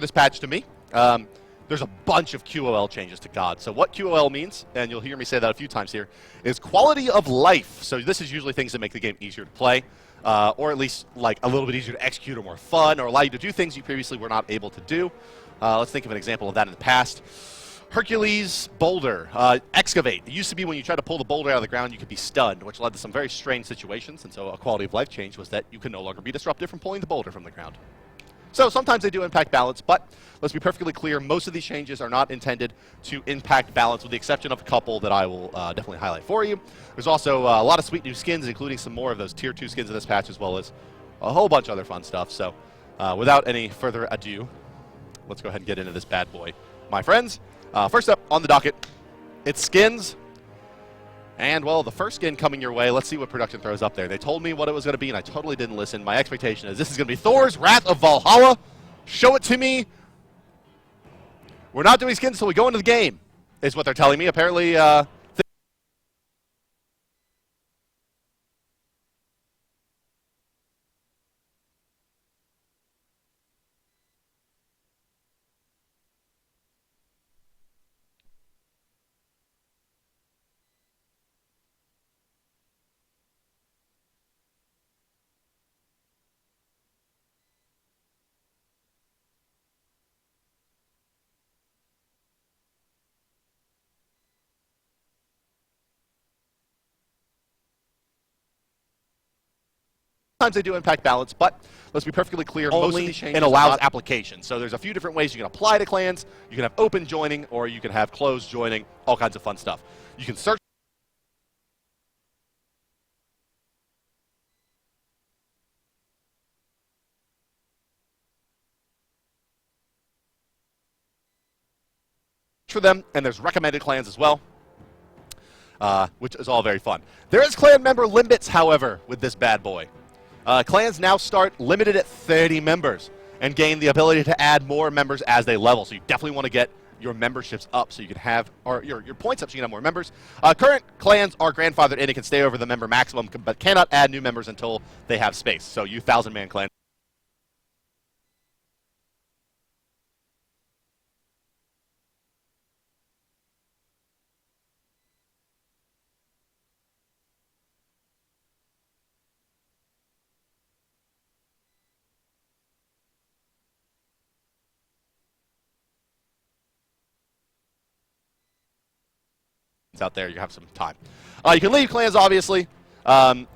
this patch to me. There's a bunch of QOL changes to God. So what QOL means, and you'll hear me say that a few times here, is quality of life. So this is usually things that make the game easier to play, or at least like a little bit easier to execute or more fun, or allow you to do things you previously were not able to do. Let's think of an example of that in the past. Hercules boulder, excavate. It used to be when you tried to pull the boulder out of the ground, you could be stunned, which led to some very strange situations. And so a quality of life change was that you could no longer be disrupted from pulling the boulder from the ground. So sometimes they do impact balance, but let's be perfectly clear, most of these changes are not intended to impact balance, with the exception of a couple that I will definitely highlight for you. There's also a lot of sweet new skins, including some more of those tier 2 skins in this patch, as well as a whole bunch of other fun stuff. So without any further ado, let's go ahead and get into this bad boy, my friends. First up on the docket, it's skins. And, well, the first skin coming your way, let's see what production throws up there. They told me what it was going to be, and I totally didn't listen. My expectation is this is going to be Thor's Wrath of Valhalla. Show it to me. We're not doing skins until we go into the game, is what they're telling me. Apparently, sometimes they do impact balance, but let's be perfectly clear, most of these changes allows application. So there's a few different ways you can apply to clans. You can have open joining, or you can have closed joining, all kinds of fun stuff. You can search for them, and there's recommended clans as well, which is all very fun. There is clan member limits, however, with this bad boy. Clans now start limited at 30 members and gain the ability to add more members as they level. So you definitely want to get your memberships up so you can have, or your points up so you can have more members. Current clans are grandfathered in and can stay over the member maximum, but cannot add new members until they have space. So you 1,000-man clan. Out there, you have some time. You can leave clans, obviously, and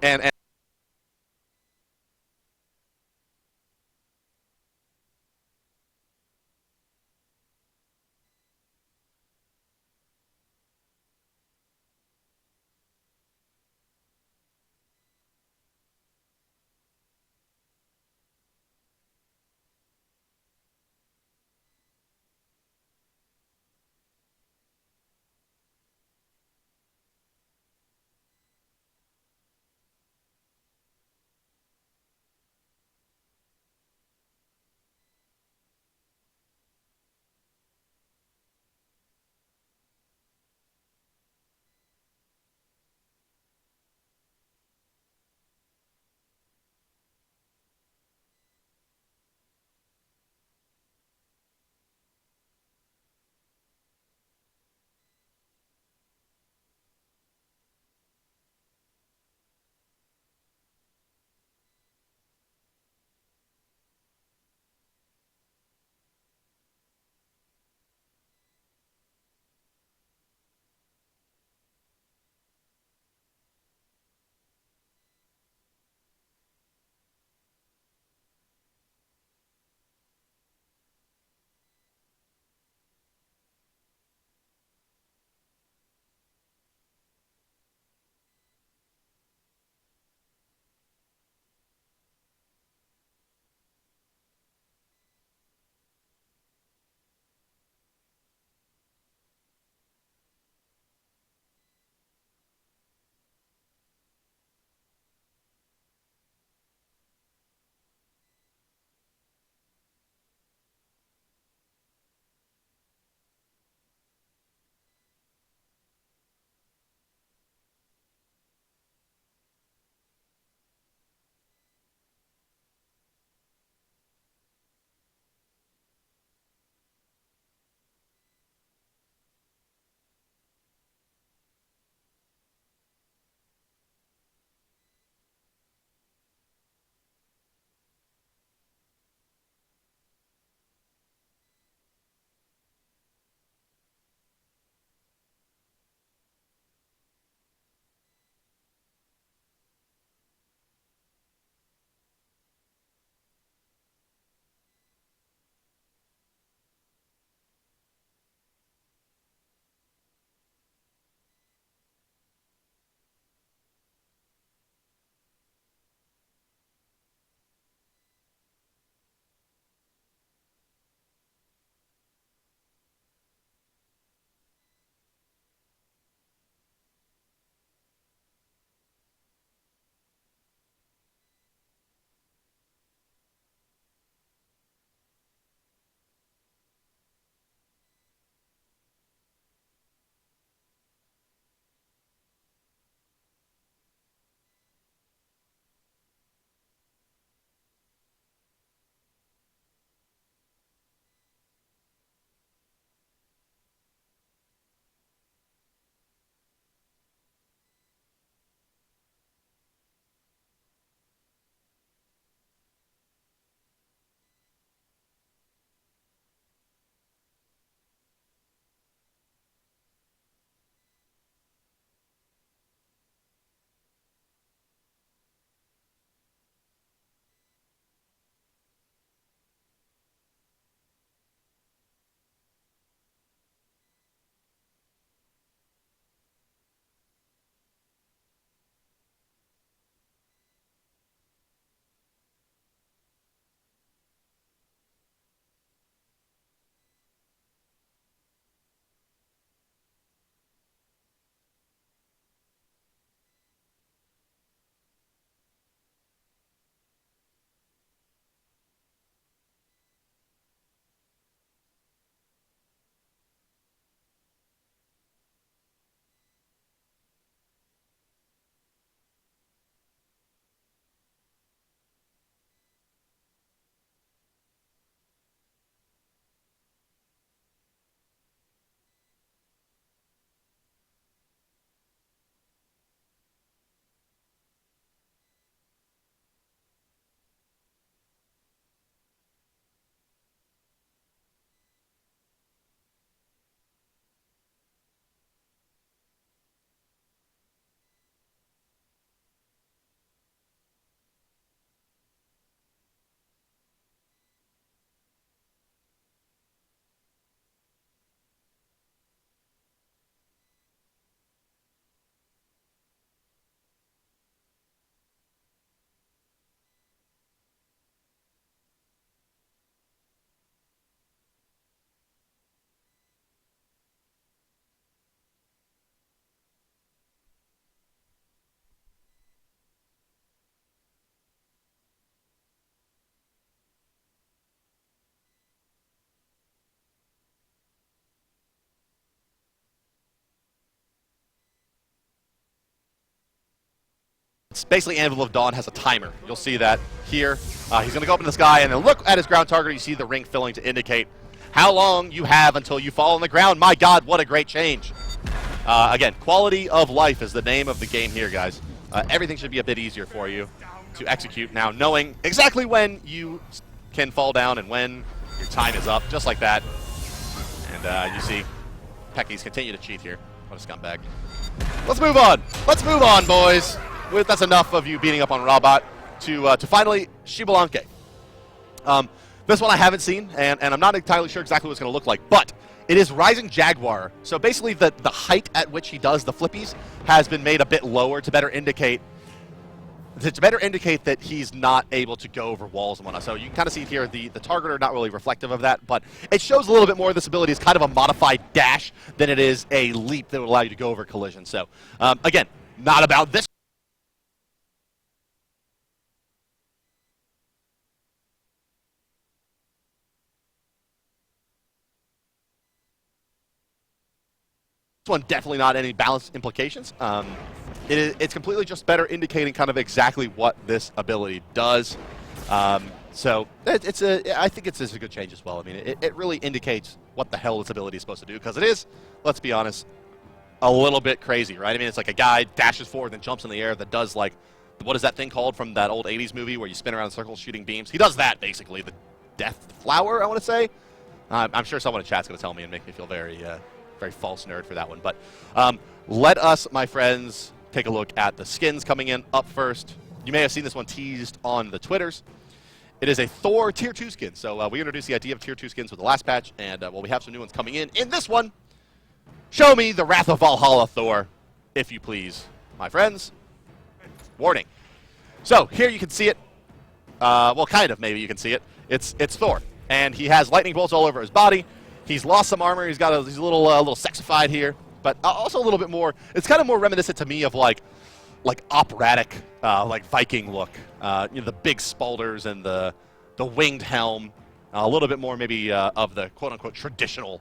It's basically Anvil of Dawn has a timer. You'll see that here. He's going to go up in the sky, and then look at his ground target. You see the ring filling to indicate how long you have until you fall on the ground. My God, what a great change. Again, quality of life is the name of the game here, guys. Everything should be a bit easier for you to execute now, knowing exactly when you can fall down and when your time is up, just like that. And you see Peckies continue to cheat here. What a scumbag. Let's move on. Let's move on, boys. That's enough of you beating up on Robot to finally Shibalanke. This one I haven't seen, and I'm not entirely sure exactly what it's going to look like, but it is Rising Jaguar. So basically the height at which he does the flippies has been made a bit lower to better indicate that he's not able to go over walls and whatnot. So you can kind of see here the targeter not really reflective of that, but it shows a little bit more of this ability is kind of a modified dash than it is a leap that would allow you to go over collision. So again, not about this. This one definitely not any balance implications. It's completely just better indicating kind of exactly what this ability does. So I think it's a good change as well. I mean, it really indicates what the hell this ability is supposed to do, because it is, let's be honest, a little bit crazy, right? I mean, it's like a guy dashes forward and jumps in the air that does like, what is that thing called from that old 80s movie where you spin around in circles shooting beams? He does that, basically. The Death Flower, I want to say. I'm sure someone in chat's going to tell me and make me feel very false nerd for that one. But let us, my friends, take a look at the skins coming in up first. You may have seen this one teased on the Twitters. It is a Thor Tier 2 skin. So we introduced the idea of Tier 2 skins with the last patch, and well, we have some new ones coming in. In this one, show me the Wrath of Valhalla Thor, if you please, my friends. Warning. So here you can see it. Well, kind of, maybe you can see it. It's Thor, and he has lightning bolts all over his body. He's lost some armor. He's got he's a little sexified here, but also a little bit more. It's kind of more reminiscent to me of like operatic, like Viking look. You know, the big spaulders and the winged helm. A little bit more maybe of the quote unquote traditional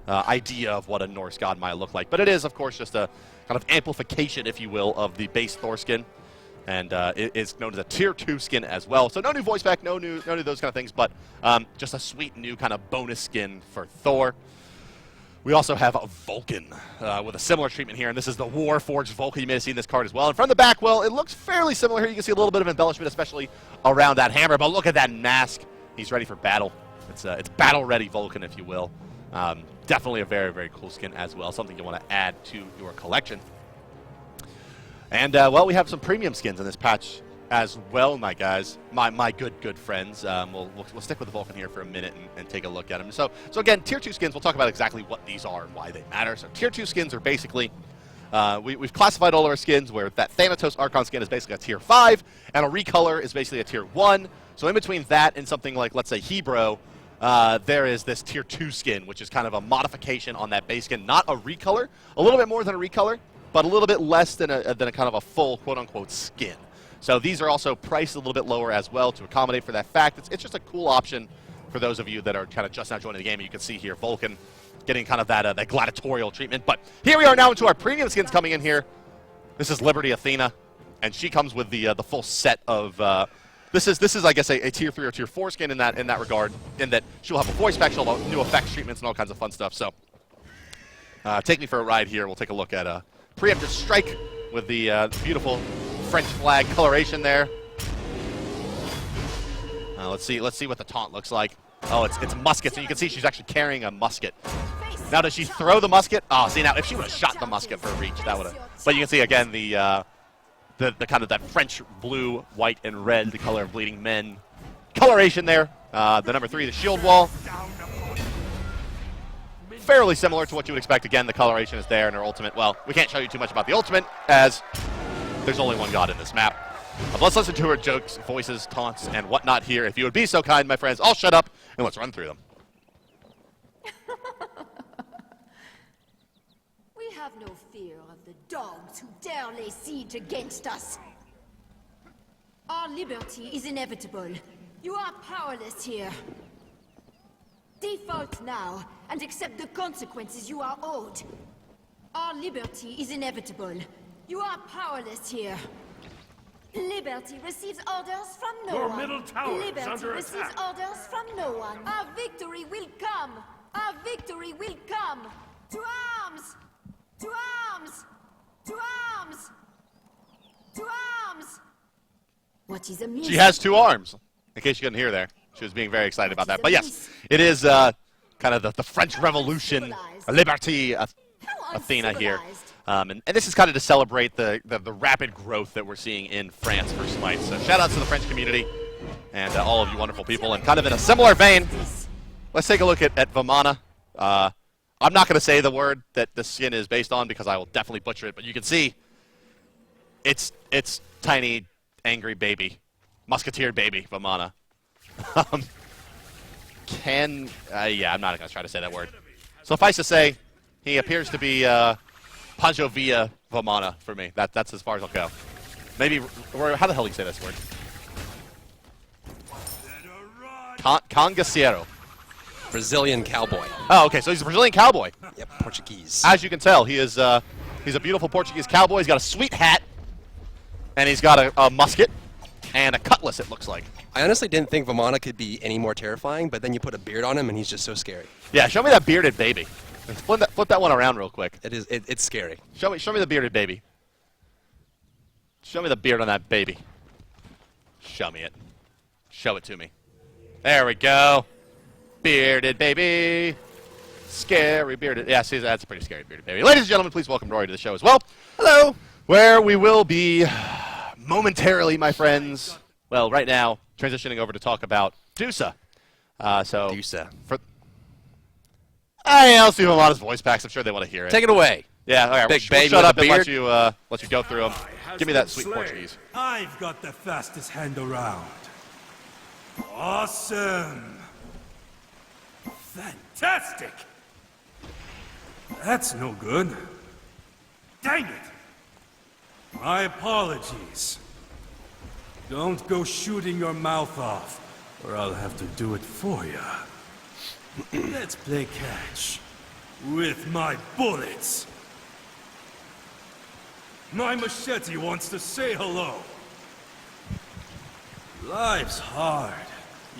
idea of what a Norse god might look like. But it is, of course, just a kind of amplification, if you will, of the base Thor skin. And it is known as a Tier 2 skin as well. So no new voice pack, no new those kind of things, but just a sweet new kind of bonus skin for Thor. We also have a Vulcan with a similar treatment here, and this is the Warforged Vulcan. You may have seen this card as well. And from the back, well, it looks fairly similar here. You can see a little bit of embellishment, especially around that hammer, but look at that mask. He's ready for battle. It's battle-ready Vulcan, if you will. Definitely a very, very cool skin as well, something you want to add to your collection. And, well, we have some premium skins in this patch as well, my guys, my good friends. We'll stick with the Vulcan here for a minute and take a look at them. So again, Tier 2 skins, we'll talk about exactly what these are and why they matter. So Tier 2 skins are basically, we've classified all of our skins where that Thanatos Archon skin is basically a Tier 5, and a Recolor is basically a Tier 1. So in between that and something like, let's say, Hebrew, there is this Tier 2 skin, which is kind of a modification on that base skin, not a Recolor, a little bit more than a Recolor, but a little bit less than a kind of a full quote-unquote skin. So these are also priced a little bit lower as well to accommodate for that fact. It's just a cool option for those of you that are kind of just now joining the game. And you can see here Vulcan getting kind of that gladiatorial treatment. But here we are now into our premium skins coming in here. This is Liberty Athena, and she comes with the full set of. This is I guess a Tier 3 or Tier 4 skin in that regard. In that she'll have a voice pack, she'll have new effects, treatments, and all kinds of fun stuff. So take me for a ride here. We'll take a look at Preemptive Strike with the beautiful French flag coloration there. Let's see what the taunt looks like. Oh, it's muskets, and you can see she's actually carrying a musket. Now, does she throw the musket? Oh, see, now if she would have shot the musket for a reach, that would have. But you can see again the kind of that French blue, white, and red, the color of bleeding men coloration there. The number 3, the shield wall. Fairly similar to what you would expect. Again, the coloration is there in her ultimate. Well, we can't show you too much about the ultimate, as there's only one god in this map. But let's listen to her jokes, voices, taunts, and whatnot here. If you would be so kind, my friends, I'll shut up, and let's run through them. We have no fear of the dogs who dare lay siege against us. Our liberty is inevitable. You are powerless here. Default now, and accept the consequences you are owed. Our liberty is inevitable. You are powerless here. Liberty receives orders from no Your one. middle tower is Liberty under receives attack. orders from no one. Our victory will come. Our victory will come. To arms! To arms! To arms! To arms! What is a means? She has 2 arms, in case you couldn't hear there. She was being very excited about that. But yes, it is kind of the French Revolution, Liberty, Athena here. And this is kind of to celebrate the rapid growth that we're seeing in France for Smite. So shout out to the French community and all of you wonderful people. And kind of in a similar vein, let's take a look at Vamana. I'm not going to say the word that the skin is based on because I will definitely butcher it, but you can see it's tiny, angry baby, musketeer baby, Vamana. Yeah, I'm not going to try to say that word. Suffice to say, he appears to be Pancho Villa Vamana for me. That's as far as I'll go. Maybe, how the hell do you say this word? Cangacero. Brazilian cowboy. Oh, okay, so he's a Brazilian cowboy. Yep, Portuguese. As you can tell, he is he's a beautiful Portuguese cowboy. He's got a sweet hat, and he's got a musket and a cutlass, it looks like. I honestly didn't think Vamana could be any more terrifying, but then you put a beard on him, and he's just so scary. Yeah, show me that bearded baby. Flip that one around real quick. It's scary. Show me the bearded baby. Show me the beard on that baby. Show me it. Show it to me. There we go. Bearded baby. Scary bearded. Yeah, see, that's a pretty scary bearded baby. Ladies and gentlemen, please welcome Rory to the show as well. Hello. Where we will be momentarily, my friends. Well, right now, transitioning over to talk about Medusa. Medusa. I'll see Vamana's voice packs. I'm sure they want to hear it. Take it away. Yeah, all right. Big We'll baby shut with up a and let beard. you go through them. Give me that sweet Portuguese. I've got the fastest hand around. Awesome. Fantastic. That's no good. Dang it. My apologies. Don't go shooting your mouth off, or I'll have to do it for you. Let's play catch with my bullets. My machete wants to say hello. Life's hard.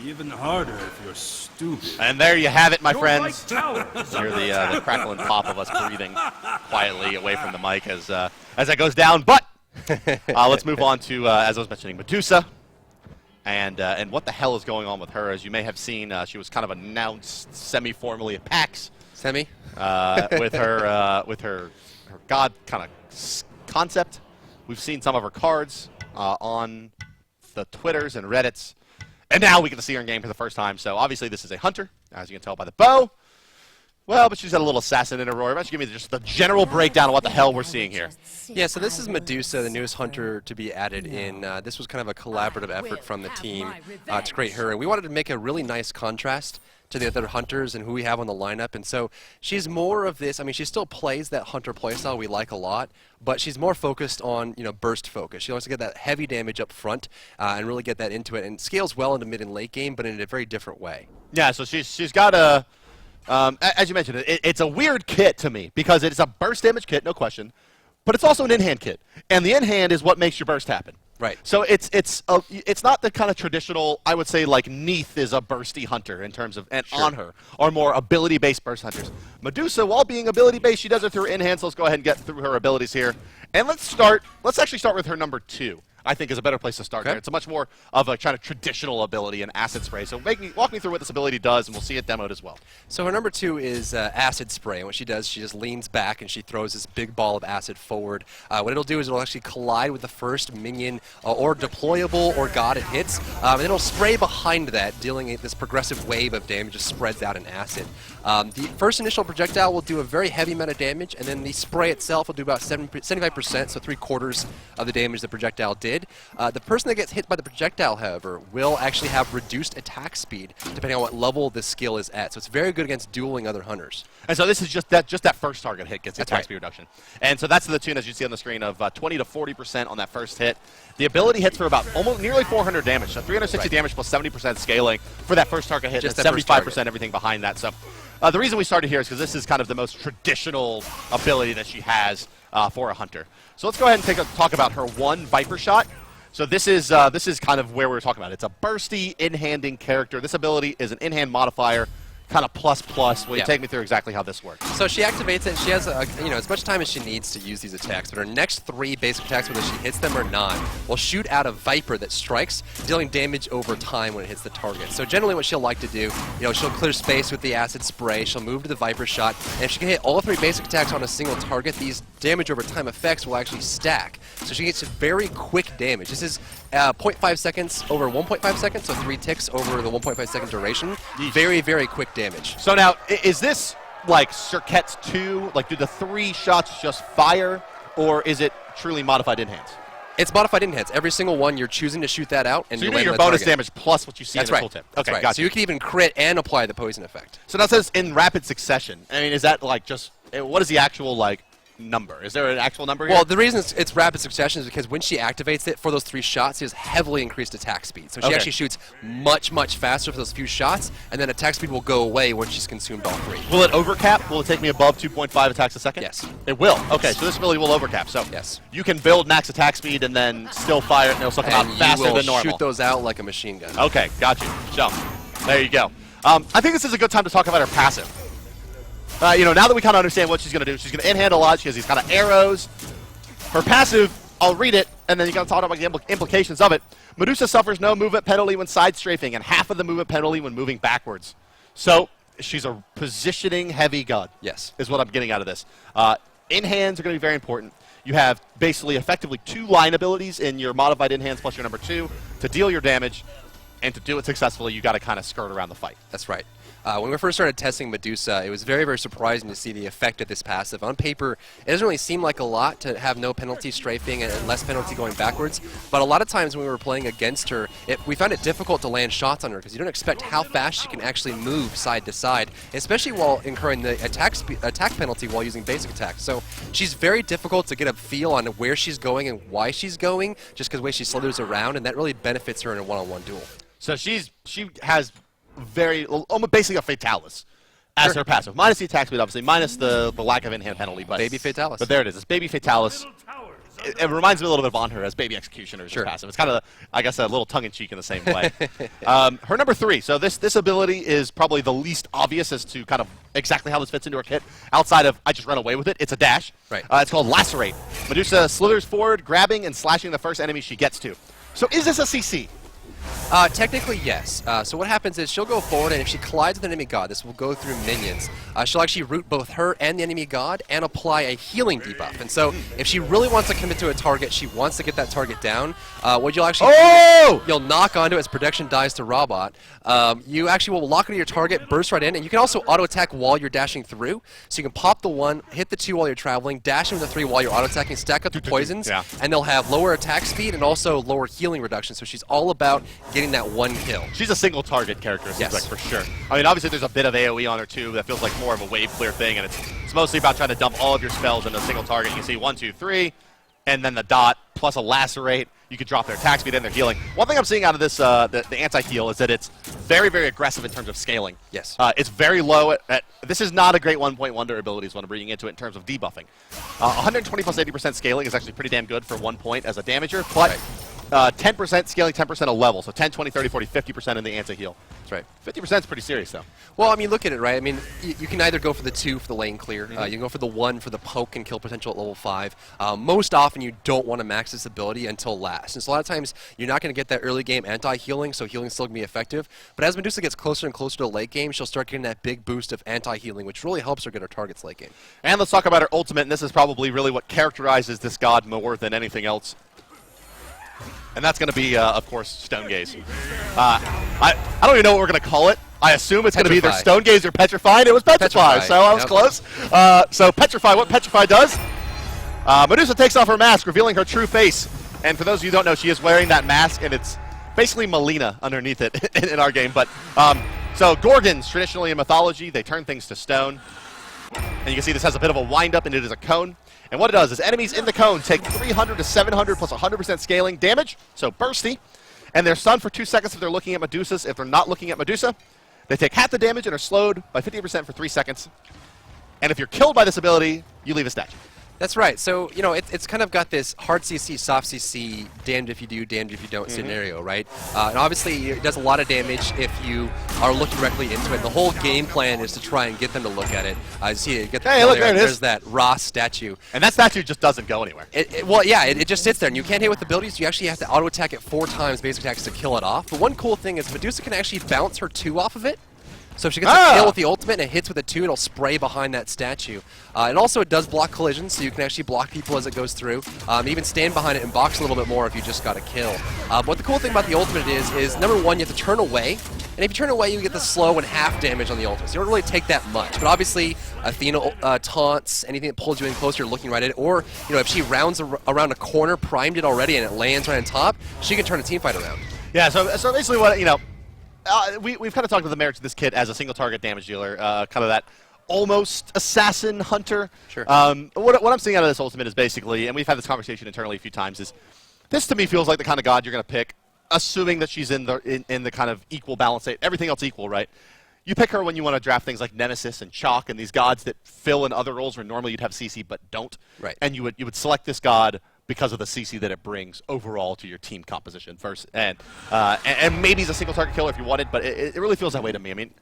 Even harder if you're stupid. And there you have it, my Your friends. right tower is Hear under the attack. crackle and pop of us breathing quietly away from the mic as that goes down. But let's move on to, as I was mentioning, Medusa. And what the hell is going on with her? As you may have seen, she was kind of announced semi-formally at PAX. Semi? With her god kind of concept. We've seen some of her cards on the Twitters and Reddits. And now we get to see her in game for the first time. So obviously this is a hunter, as you can tell by the bow. Well, but she's got a little assassin in her. Why don't you give me just the general breakdown of what the hell we're seeing here? Yeah, so this is Medusa, the newest hunter to be added in. This was kind of a collaborative effort from the team to create her. And we wanted to make a really nice contrast to the other hunters and who we have on the lineup. And so she's more of this, I mean, she still plays that hunter playstyle we like a lot, but she's more focused on, burst focus. She wants to get that heavy damage up front and really get that into it. And scales well into mid and late game, but in a very different way. Yeah, so she's got a, as you mentioned, it's a weird kit to me because it's a burst damage kit, no question, but it's also an in-hand kit. And the in-hand is what makes your burst happen. Right. So it's not the kind of traditional, I would say, like Neath is a bursty hunter in terms of, and on her are more ability-based burst hunters. Medusa, while being ability-based, she does it through her in-hand, so let's go ahead and get through her abilities here. And let's actually start with her number 2. I think is a better place to start there. It's a much more of a kind of traditional ability in Acid Spray. So walk me through what this ability does, and we'll see it demoed as well. So her number 2 is Acid Spray. And what she does, she just leans back and she throws this big ball of acid forward. What it'll do is it'll actually collide with the first minion or deployable or god it hits. And it'll spray behind that, dealing this progressive wave of damage just spreads out in acid. The first initial projectile will do a very heavy amount of damage, and then the spray itself will do about 75%, so 3/4 of the damage the projectile did. The person that gets hit by the projectile, however, will actually have reduced attack speed depending on what level this skill is at. So it's very good against dueling other hunters. And so this is just that first target hit gets the attack speed reduction. And so that's the tune, as you see on the screen, of 20 to 40% on that first hit. The ability hits for about nearly 400 damage, so 360 damage plus 70% scaling for that first target hit, Just and that first 75% everything behind that. So the reason we started here is because this is kind of the most traditional ability that she has for a hunter. So let's go ahead and talk about her one Viper shot. So this is kind of where we were talking about. It's a bursty in-handing character. This ability is an in-hand modifier, kind of plus. Will you take me through exactly how this works? So she activates it. She has as much time as she needs to use these attacks. But her next 3 basic attacks, whether she hits them or not, will shoot out a Viper that strikes, dealing damage over time when it hits the target. So generally, what she'll like to do, she'll clear space with the acid spray. She'll move to the Viper shot, and if she can hit all 3 basic attacks on a single target, these damage over time effects will actually stack. So she gets very quick damage. This is 0.5 seconds over 1.5 seconds, so 3 ticks over the 1.5 second duration. Very, very quick damage. So now, is this like Circuit's 2? Like, do the 3 shots just fire, or is it truly modified in-hands? It's modified in-hands. Every single one, you're choosing to shoot that out, and so you do land your on the bonus target. damage plus what you see in the tooltip. That's Okay, right. gotcha. So you can even crit and apply the poison effect. So now it says in rapid succession. I mean, is that like just what is the actual like number? Is there an actual number here? Well, the reason it's rapid succession is because when she activates it for those 3 shots, she has heavily increased attack speed. So she actually shoots much, much faster for those few shots, and then attack speed will go away when she's consumed all 3. Will it overcap? Will it take me above 2.5 attacks a second? Yes. It will. Okay, so this ability will overcap. So yes, you can build max attack speed and then still fire it, and it'll still come out faster you will than normal. shoot those out like a machine gun. Okay, got you. So there you go. I think this is a good time to talk about her passive. Now that we kind of understand what she's going to do, she's going to in-hand a lot. She has these kind of arrows. Her passive, I'll read it, and then you got to talk about the implications of it. Medusa suffers no movement penalty when side strafing and half of the movement penalty when moving backwards. So she's a positioning heavy god. Yes. Is what I'm getting out of this. In-hands are going to be very important. You have basically effectively 2 line abilities in your modified in-hands plus your number 2 to deal your damage, and to do it successfully, you got to kind of skirt around the fight. That's right. When we first started testing Medusa, it was very, very surprising to see the effect of this passive. On paper, it doesn't really seem like a lot to have no penalty strafing and less penalty going backwards, but a lot of times when we were playing against her, we found it difficult to land shots on her because you don't expect how fast she can actually move side to side, especially while incurring the attack penalty while using basic attacks. So she's very difficult to get a feel on where she's going and why she's going, just because the way she slithers around, and that really benefits her in a one-on-one duel. So she has almost basically a Fatalis as her passive. Minus the attack speed, obviously. Minus the lack of in-hand penalty. But Baby Fatalis. But there it is. It's Baby Fatalis. It reminds me a little bit of On Her as Baby Executioner's passive. It's kind of, I guess, a little tongue-in-cheek in the same way. Her number 3. So this ability is probably the least obvious as to kind of exactly how this fits into her kit. Outside of I just run away with it, it's a dash. Right. It's called Lacerate. Medusa slithers forward, grabbing and slashing the first enemy she gets to. So is this a CC? Technically, yes. So what happens is she'll go forward, and if she collides with an enemy god, this will go through minions. She'll actually root both her and the enemy god and apply a healing debuff. And so if she really wants to commit to a target, she wants to get that target down, what you'll actually do, you'll knock onto it as protection dies to Robot. You actually will lock onto your target, burst right in, and you can also auto-attack while you're dashing through. So you can pop the 1, hit the 2 while you're traveling, dash into the 3 while you're auto-attacking, stack up the poisons, and they'll have lower attack speed and also lower healing reduction. So she's all about getting that 1 kill. She's a single target character, it seems like, for sure. I mean, obviously there's a bit of AoE on her too that feels like more of a wave clear thing, and it's mostly about trying to dump all of your spells into a single target. You can see 1, 2, 3, and then the dot plus a lacerate. You could drop their attack speed and their healing. One thing I'm seeing out of this, the anti-heal, is that it's very, very aggressive in terms of scaling. Yes. It's very low this is not a great 1-point wonder ability is what I'm bringing into it in terms of debuffing. 120 plus 80% scaling is actually pretty damn good for 1 point as a damager, but 10% scaling, 10% a level. So 10, 20, 30, 40, 50% in the anti-heal. That's right. 50% is pretty serious, though. Well, I mean, look at it, right? I mean, you can either go for the 2 for the lane clear. You can go for the 1 for the poke and kill potential at level 5. Most often, you don't want to max this ability until last. And so a lot of times, you're not going to get that early game anti-healing, so healing still going to be effective. But as Medusa gets closer and closer to late game, she'll start getting that big boost of anti-healing, which really helps her get her targets late game. And let's talk about her ultimate, and this is probably really what characterizes this god more than anything else. And that's going to be, of course, Stone Gaze. I don't even know what we're going to call it. I assume it's going to be either Stone Gaze or Petrified. It was Petrify, so I was close. So Petrify, what Petrify does, Medusa takes off her mask, revealing her true face. And for those of you who don't know, she is wearing that mask, and it's basically Melina underneath it in our game. But so Gorgons, traditionally in mythology, they turn things to stone. And you can see this has a bit of a wind-up, and it is a cone. And what it does is enemies in the cone take 300 to 700 plus 100% scaling damage, so bursty, and they're stunned for 2 seconds if they're looking at Medusas. If they're not looking at Medusa, they take half the damage and are slowed by 50% for 3 seconds. And if you're killed by this ability, you leave a statue. That's right. So, you know, it's kind of got this hard CC, soft CC, damned if you do, damned if you don't scenario, right? And obviously, it does a lot of damage if you are looking directly into it. The whole game plan is to try and get them to look at it. See, you get the Hey, look, there it is. There's that Ross statue. And that statue just doesn't go anywhere. Well, yeah, it just sits there, and you can't hit with abilities. You actually have to auto-attack it 4 times, basic attacks, to kill it off. But one cool thing is Medusa can actually bounce her 2 off of it. So if she gets a kill with the ultimate and it hits with a 2, it'll spray behind that statue. And also it does block collisions, so you can actually block people as it goes through. Even stand behind it and box a little bit more if you just got a kill. But the cool thing about the ultimate is number 1, you have to turn away. And if you turn away, you get the slow and half damage on the ultimate. So you don't really take that much. But obviously, Athena taunts, anything that pulls you in closer, you're looking right at it. Or, you know, if she rounds around a corner, primed it already, and it lands right on top, she can turn a team fight around. Yeah, so basically what, you know, we've kind of talked about the merits of this kit as a single target damage dealer, kind of that almost assassin hunter. Sure. What I'm seeing out of this ultimate is basically, and we've had this conversation internally a few times, is this to me feels like the kind of god you're going to pick, assuming that she's in the kind of equal balance state, everything else equal, right? You pick her when you want to draft things like Nemesis and Chalk and these gods that fill in other roles where normally you'd have CC but don't. Right. And you would select this god because of the CC that it brings overall to your team composition first. And maybe he's a single target killer if you wanted, but it really feels that way to me. I mean,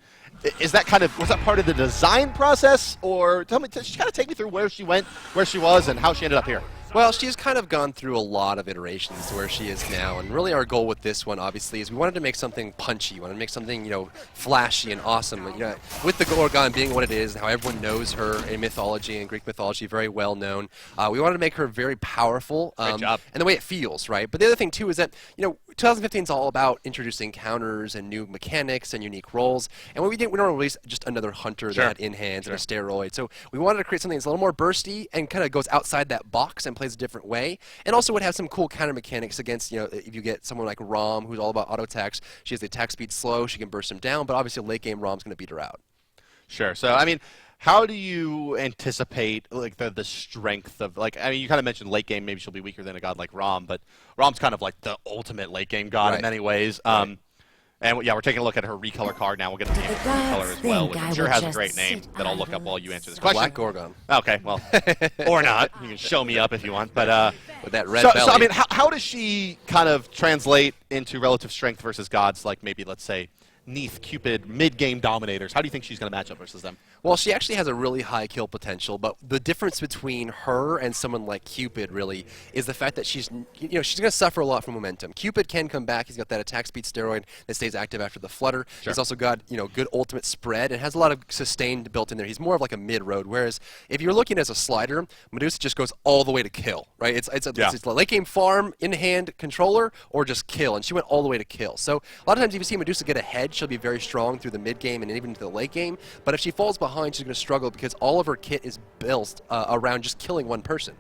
is that kind of, was that part of the design process? Or tell me, just kind of take me through where she went, where she was, and how she ended up here. Well, she's kind of gone through a lot of iterations to where she is now, and really our goal with this one, obviously, is we wanted to make something punchy. We wanted to make something, you know, flashy and awesome. You know, with the gorgona being what it is, and how everyone knows her in mythology and Greek mythology, very well known. We wanted to make her very powerful, Great job. and the way it feels, right? But the other thing too is that, you know, 2015 is all about introducing counters and new mechanics and unique roles. And what we didn't, we don't want to release just another hunter that had in hands and a steroid. So we wanted to create something that's a little more bursty and kind of goes outside that box and plays a different way. And also would have some cool counter mechanics against, you know, if you get someone like Rom, who's all about auto attacks. She has the attack speed slow, she can burst them down, but obviously late game Rom's going to beat her out. Sure. So, I mean, how do you anticipate like the strength of, like, I mean, you kind of mentioned late game, maybe she'll be weaker than a god like Rom, but Rom's kind of like the ultimate late game god in many ways. And yeah, we're taking a look at her recolor card now. We'll get a name for recolor as well, which I'm sure has a great name that I'll look up while you answer this question. Black Gorgon. Okay, well, or not. You can show me up if you want. But with that red belly. So, I mean, how does she kind of translate into relative strength versus gods like maybe, let's say, Neith, Cupid, mid-game dominators? How do you think she's going to match up versus them? Well, she actually has a really high kill potential, but the difference between her and someone like Cupid really is the fact that she's, you know, she's going to suffer a lot from momentum. Cupid can come back. He's got that attack speed steroid that stays active after the flutter. Sure. He's also got, you know, good ultimate spread and has a lot of sustained built in there. He's more of like a mid-road, whereas if you're looking as a slider, Medusa just goes all the way to kill, right? It's a late game farm, in-hand controller, or just kill, and she went all the way to kill. So a lot of times if you see Medusa get ahead, she'll be very strong through the mid-game and even into the late game, but if she falls behind, she's going to struggle because all of her kit is built around just killing one person.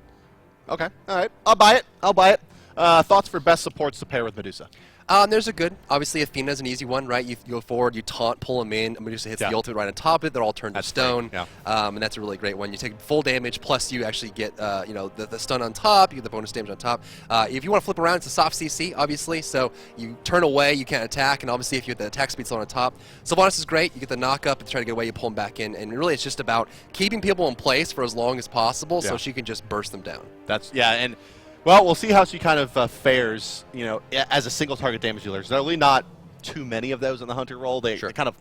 Okay, all right. I'll buy it. I'll buy it. Thoughts for best supports to pair with Medusa? There's a good, obviously Athena's an easy one, right? You go forward, you taunt, pull them in, Medusa hits the ultimate right on top of it, they're all turned to stone, and that's a really great one. You take full damage, plus you actually get, you know, the stun on top, you get the bonus damage on top. If you want to flip around, it's a soft CC, obviously, so you turn away, you can't attack, and obviously if you get the attack speed slow on top. Sylvanas is great, you get the knock up, and try to get away, you pull them back in, and really it's just about keeping people in place for as long as possible so she can just burst them down. And well, we'll see how she kind of fares, you know, as a single target damage dealer. There's really not too many of those in the hunter role. They kind of,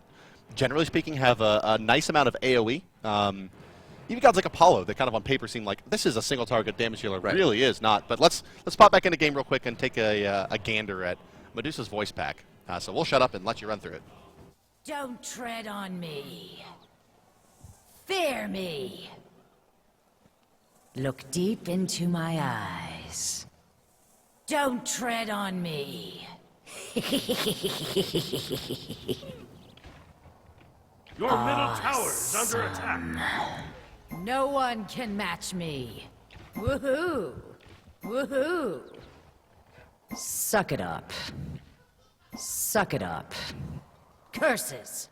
generally speaking, have a nice amount of AoE. Even gods like Apollo, they kind of on paper seem like this is a single target damage dealer. Really is not. But let's pop back into game real quick and take a gander at Medusa's voice pack. So we'll shut up and let you run through it. Don't tread on me. Fear me. Look deep into my eyes. Don't tread on me. Your middle tower is under attack. No one can match me. Woohoo! Woohoo! Suck it up. Suck it up. Curses.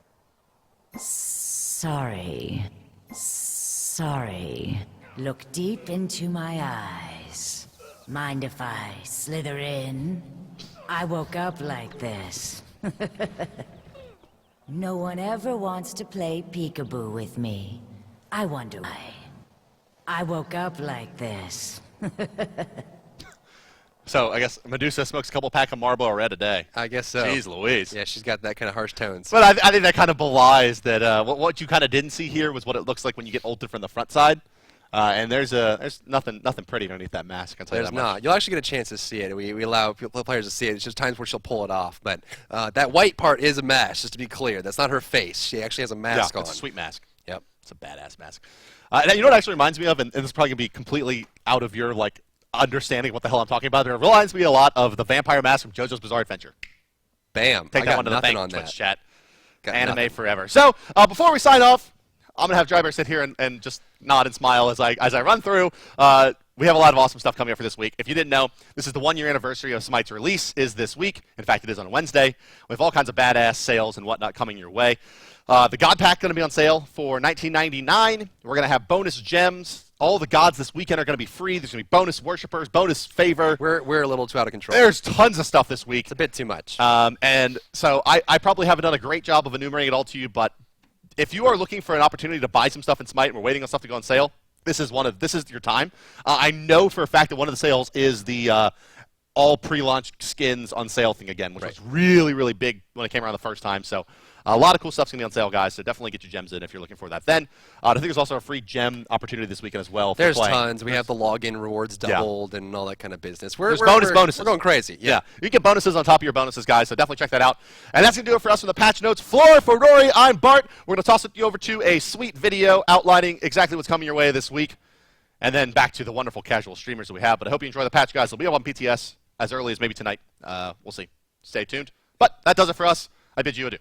Sorry. Sorry. Look deep into my eyes. Mind if I slither in? I woke up like this. No one ever wants to play peekaboo with me. I wonder why. I woke up like this. So I guess Medusa smokes a couple pack of Marlboro Red a day. I guess so. Jeez Louise. Yeah, she's got that kind of harsh tones. But I think that kind of belies that what you kind of didn't see here was what it looks like when you get ulted from the front side. And there's nothing pretty underneath that mask. I can tell you There's that much. not. You'll actually get a chance to see it. We allow players to see it. It's just times where she'll pull it off. But that white part is a mask, just to be clear. That's not her face. She actually has a mask Yeah, on. it's a sweet mask. Yep. It's a badass mask. And you know what it actually reminds me of, and this is probably going to be completely out of your understanding of what the hell I'm talking about. It reminds me a lot of the vampire mask from JoJo's Bizarre Adventure. Bam. Take I that got one to the nothing bank, on Twitch that. chat. Got Anime nothing. forever. So before we sign off, I'm gonna have Drybear sit here and just nod and smile as I run through. We have a lot of awesome stuff coming up for this week. If you didn't know, this is the 1-year anniversary of Smite's release is this week. In fact, it is on Wednesday. We have all kinds of badass sales and whatnot coming your way. The God Pack going to be on sale for $19.99. We're going to have bonus gems. All the gods this weekend are going to be free. There's going to be bonus worshippers, bonus favor. We're a little too out of control. There's tons of stuff this week. It's a bit too much. And so I probably haven't done a great job of enumerating it all to you, but if you are looking for an opportunity to buy some stuff in Smite and we're waiting on stuff to go on sale, this is your time. I know for a fact that one of the sales is the all pre-launch skins on sale thing again, which was really, really big when it came around the first time. So a lot of cool stuff's going to be on sale, guys, so definitely get your gems in if you're looking for that. Then I think there's also a free gem opportunity this weekend as well. There's tons. We have the login rewards doubled and all that kind of business. There's bonuses. We're going crazy. Yeah. You get bonuses on top of your bonuses, guys, so definitely check that out. And that's going to do it for us from the patch notes floor. For Rory, I'm Bart. We're going to toss it over to a sweet video outlining exactly what's coming your way this week, and then back to the wonderful casual streamers that we have. But I hope you enjoy the patch, guys. It'll be up on PTS as early as maybe tonight. We'll see. Stay tuned. But that does it for us. I bid you adieu.